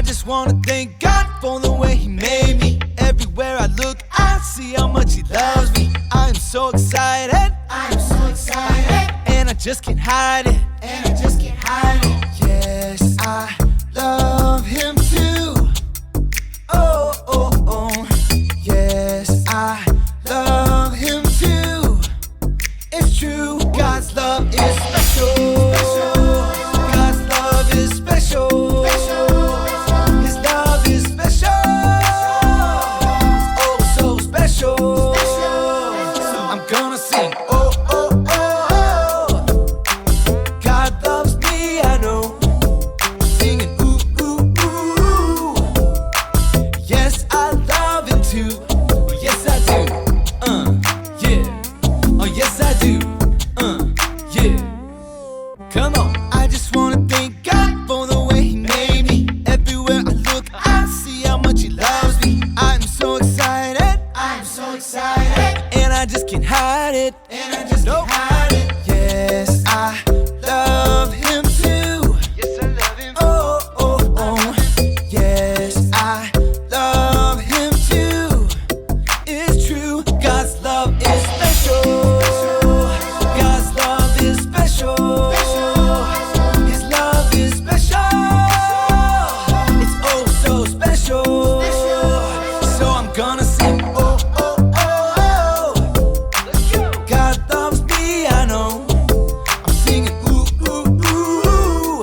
just wanna thank God for the way He made me. Everywhere I look, I see how much He loves me. I am so excited, and I just can't hide it, Yes, I love Him too. Oh, oh, oh. Yes, I love Him too. It's true, God's love is special. God's love is special. His love is special. Oh, so special. I'm gonna sing. Oh, oh, oh, oh. God loves me, I know. Singing ooh, ooh, ooh. Yes, I love Him too. Oh, yes, I do. Yeah. Oh, yes, I do. Yeah. Come on. I just wanna thank God for the way He made me. Everywhere I look, I see how much He loves me. I'm so excited, and I just can't hide it, Nope. Yes, I love Him too. Oh, oh, oh. Yes, I love Him too. It's true, God's love is special. God's love is special. His love is special. It's oh so special. So I'm gonna sing. Oh, oh, oh, oh. God loves me, I know. I'm singing ooh, ooh, ooh.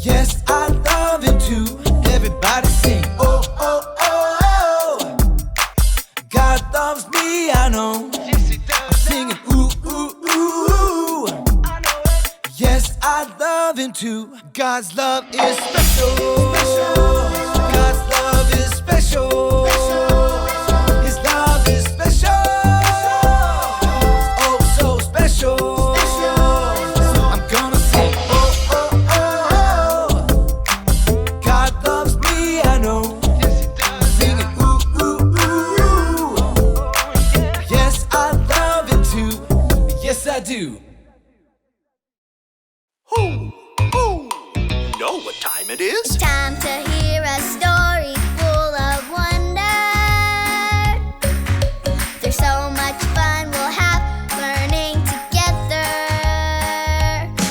Yes, I love Him too. Everybody sing. Oh, oh, oh, oh. God loves me, I know. I'm singing ooh, ooh, ooh. Yes, I love Him too. God's love is special. God's love is special. His love is special. Oh, so special. I'm gonna sing. Oh, oh, oh, oh. God loves me, I know. I'm singing ooh, ooh, ooh. Yes, I love Him too. Yes, I do. You know what time it is? Time to hear a story full of wonder. There's so much fun we'll have learning together.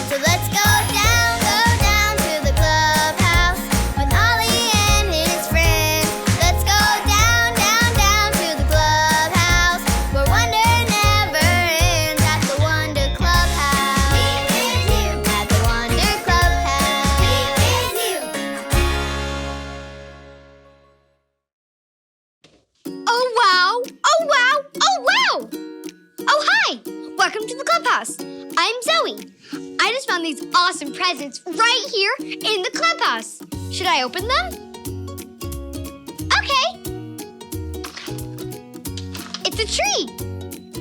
So let's go down to the clubhouse with Ollie and his friends. Let's go down to the clubhouse where wonder never ends at the Wonder Clubhouse. Meet with you at the Wonder Clubhouse. Meet with you. Oh wow! Oh wow! Oh wow! Oh hi! Welcome to the clubhouse. I'm Zoe. I just found these awesome presents right here in the clubhouse. Should I open them? Okay. It's a tree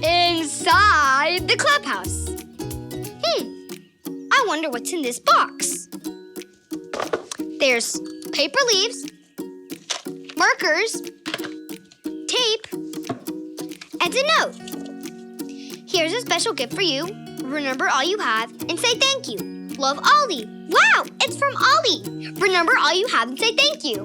inside the clubhouse. I wonder what's in this box. There's paper leaves, markers, tape, and a note. Here's a special gift for you. Remember all you have and say thank you. Love, Ollie. Wow, it's from Ollie. Remember all you have and say thank you.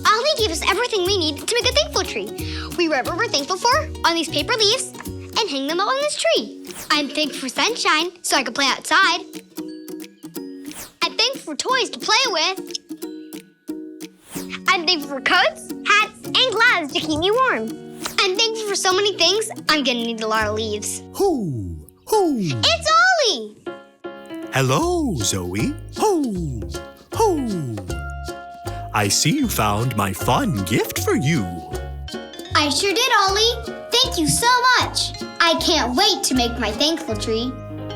Ollie gave us everything we need to make a thankful tree. We write what we're thankful for on these paper leaves and hang them up on this tree. I'm thankful for sunshine so I can play outside. I'm thankful for toys to play with. I'm thankful for coats, hats, and gloves to keep me warm. I'm thankful for so many things, I'm gonna need a lot of leaves. Who? It's Ollie! Hello, Zoe. Who? I see you found my fun gift for you. I sure did, Ollie. Thank you so much. I can't wait to make my thankful tree.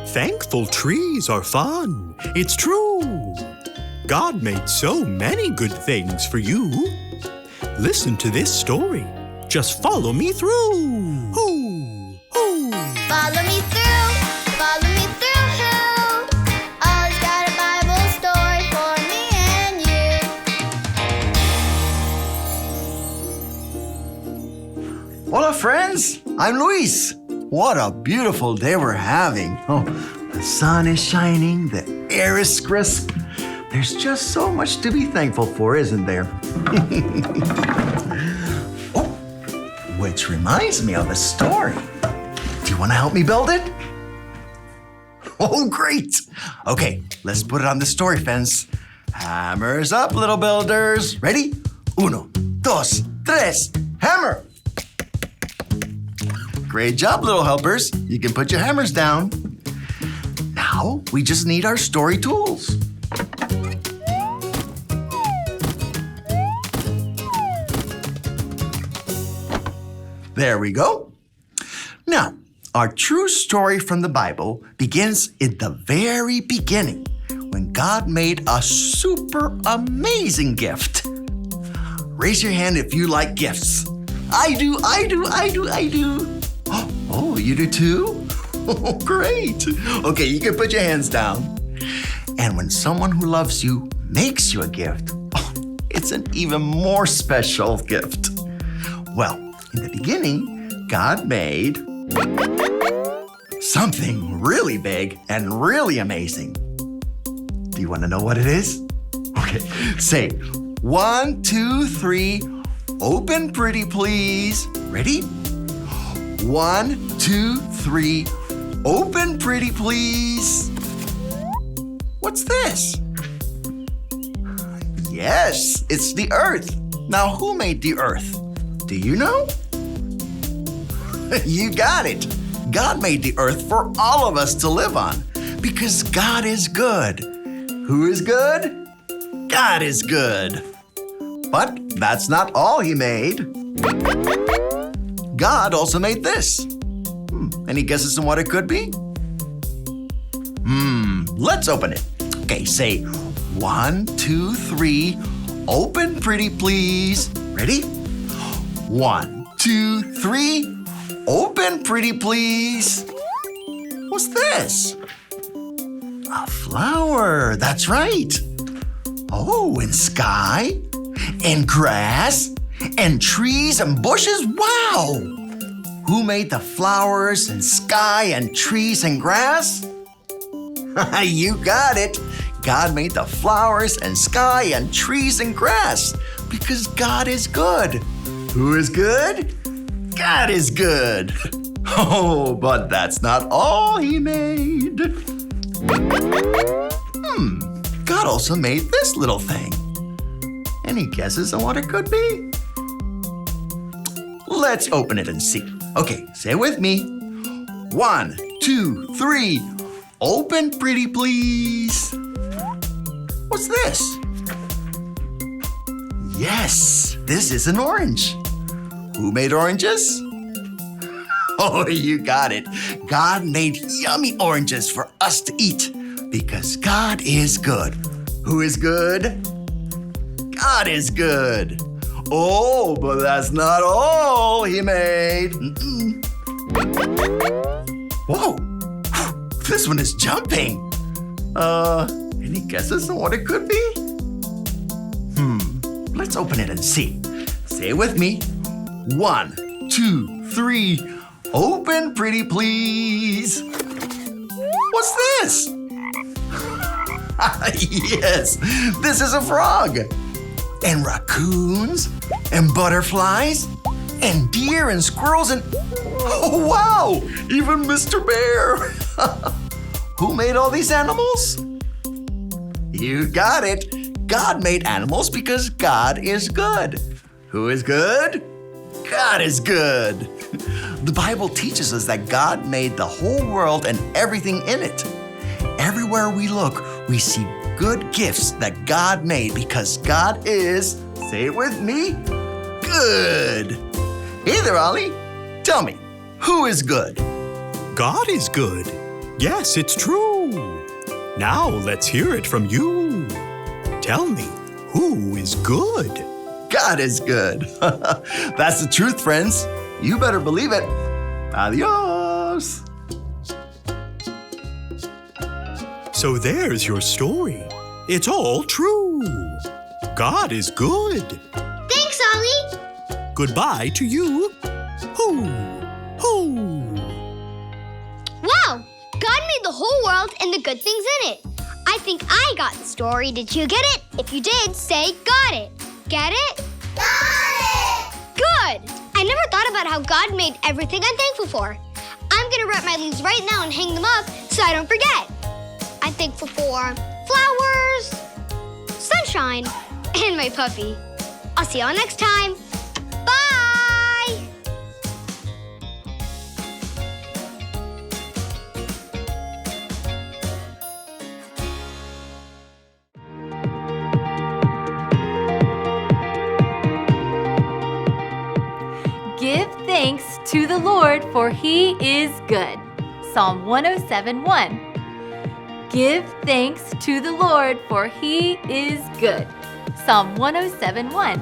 Thankful trees are fun. It's true. God made so many good things for you. Listen to this story. Just follow me through. Follow me through. Ollie's got a Bible story for me and you. Hola, friends. I'm Luis. What a beautiful day we're having. Oh, the sun is shining, the air is crisp. There's just so much to be thankful for, isn't there? Oh, which reminds me of a story. Do you want to help me build it? Oh, great. Okay, let's put it on the story fence. Hammers up, little builders. Ready? Uno, dos, tres, hammer. Great job, little helpers. You can put your hammers down. Now, we just need our story tools. There we go. Now, our true story from the Bible begins in the very beginning when God made a super amazing gift. Raise your hand if you like gifts. I do. Oh, you do too? Oh, great. Okay, you can put your hands down. And when someone who loves you makes you a gift, it's an even more special gift. Well, in the beginning, God made something really big and really amazing. Do you want to know what it is? Okay, say 1, 2, 3, open pretty please. Ready? 1, 2, 3, open pretty please. What's this? Yes, it's the earth. Now, who made the earth? Do you know? You got it. God made the earth for all of us to live on because God is good. Who is good? God is good. But that's not all he made. God also made this. Any guesses on what it could be? Let's open it. Okay, say 1, 2, 3, open pretty please. Ready? 1, 2, 3, open pretty please. What's this? A flower, that's right. Oh, and sky, and grass, and trees and bushes. Wow! Who made the flowers and sky and trees and grass? You got it. God made the flowers and sky and trees and grass because God is good. Who is good? God is good. Oh, but that's not all he made. God also made this little thing. Any guesses on what it could be? Let's open it and see. Okay, say it with me. 1, 2, 3, open pretty please. What's this? Yes, this is an orange. Who made oranges? Oh, you got it. God made yummy oranges for us to eat because God is good. Who is good? God is good. Oh, but that's not all he made. Whoa, this one is jumping. Any guesses on what it could be? Let's open it and see. Say it with me. 1, 2, 3, open pretty please. What's this? Yes, this is a frog. And raccoons, and butterflies, and deer and squirrels, and oh wow, even Mr. Bear. Who made all these animals? You got it. God made animals because God is good. Who is good? God is good. The Bible teaches us that God made the whole world and everything in it. Everywhere we look, we see good gifts that God made because God is, say it with me, good. Hey there, Ollie. Tell me, who is good? God is good. Yes, it's true. Now let's hear it from you. Tell me, who is good? God is good. That's the truth, friends. You better believe it. Adios. So there's your story. It's all true. God is good. Thanks, Ollie. Goodbye to you. Hoo, hoo. Wow, God made the whole world and the good things in it. I think I got the story. Did you get it? If you did, say got it. Get it? Got it! Good! I never thought about how God made everything I'm thankful for. I'm gonna wrap my leaves right now and hang them up so I don't forget. I'm thankful for flowers, sunshine, and my puppy. I'll see y'all next time. Bye! Give thanks to the Lord, for He is good. Psalm 107:1. Give thanks to the Lord, for He is good. Psalm 107:1.